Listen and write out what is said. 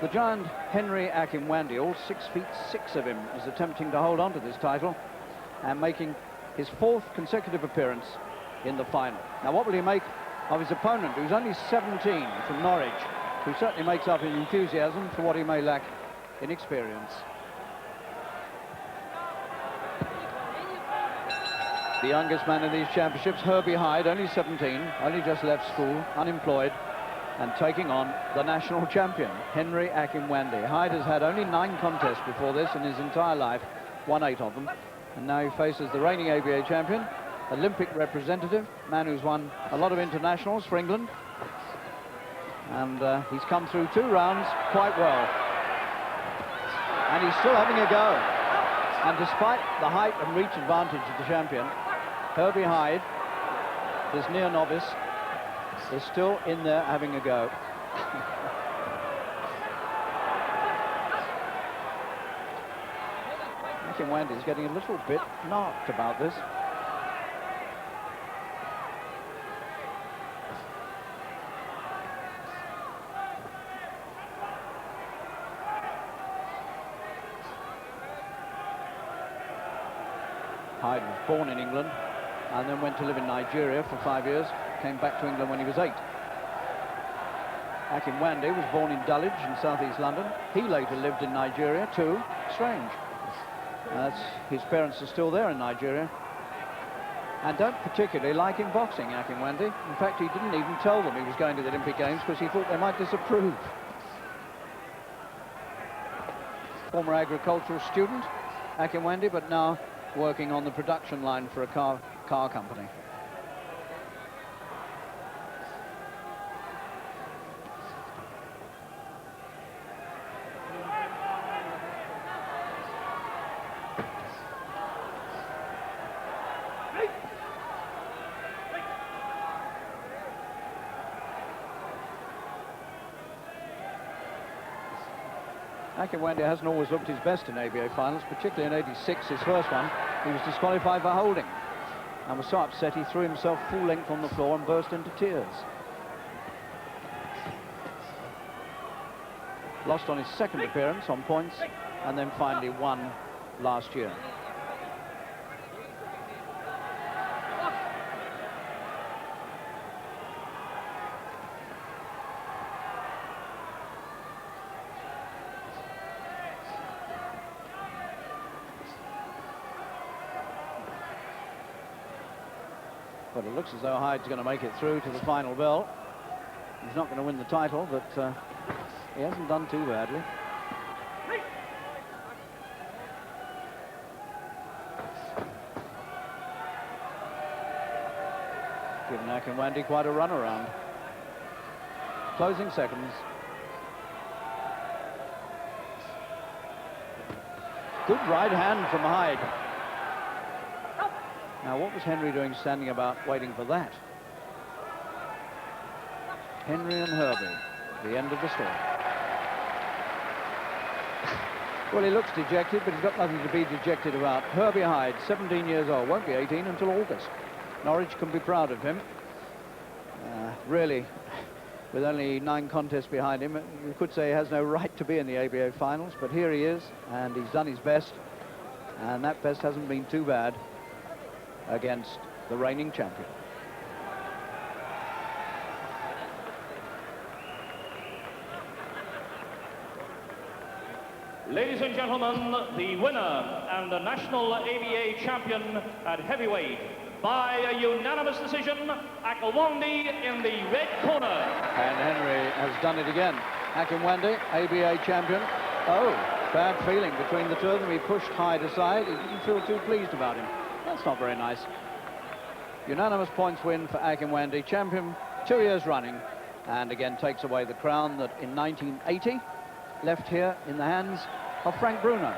The giant Henry Akinwande, all 6'6" of him, is attempting to hold on to this title and making his 4th consecutive appearance in the final. Now, what will he make of his opponent, who's only 17, from Norwich, who certainly makes up in enthusiasm for what he may lack in experience? The youngest man in these championships, Herbie Hyde, only 17, only just left school, unemployed, and taking on the national champion, Henry Akinwande. Hyde has had only 9 contests before this in his entire life, won 8 of them, and now he faces the reigning ABA champion, Olympic representative, man who's won a lot of internationals for England, and he's come through 2 rounds quite well, and he's still having a go. And despite the height and reach advantage of the champion, Herbie Hyde, this near novice, is still in there having a go. Akinwande is getting a little bit knocked about this. Hyde was born in England and then went to live in Nigeria for 5 years, came back to England when he was 8. Akinwande was born in Dulwich in southeast London. He later lived in Nigeria too. Strange. His parents are still there in Nigeria and don't particularly like him boxing, Akinwande. In fact, he didn't even tell them he was going to the Olympic Games because he thought they might disapprove. Former agricultural student, Akinwande, but now working on the production line for a car company. Akinwande hasn't always looked his best in ABA finals, particularly in '86, his first one. He was disqualified for holding and was so upset he threw himself full length on the floor and burst into tears. Lost on his 2nd appearance on points and then finally won last year. But it looks as though Hyde's going to make it through to the final bell. He's not going to win the title, but he hasn't done too badly. Given Akinwande quite a run around. Closing seconds. Good right hand from Hyde. Now, what was Henry doing standing about waiting for that? Henry and Herbie, the end of the story. Well, he looks dejected, but he's got nothing to be dejected about. Herbie Hyde, 17 years old, won't be 18 until August. Norwich can be proud of him. Really, with only 9 contests behind him, you could say he has no right to be in the ABA finals, but here he is, and he's done his best, and that best hasn't been too bad against the reigning champion. Ladies and gentlemen, the winner and the national ABA champion at heavyweight by a unanimous decision, Akinwande in the red corner. And Henry has done it again. Akinwande, ABA champion. Oh, bad feeling between the two of them. He pushed Hyde aside. He didn't feel too pleased about him. That's not very nice. Unanimous points win for Akinwande, champion 2 years running, and again takes away the crown that in 1980 left here in the hands of Frank Bruno.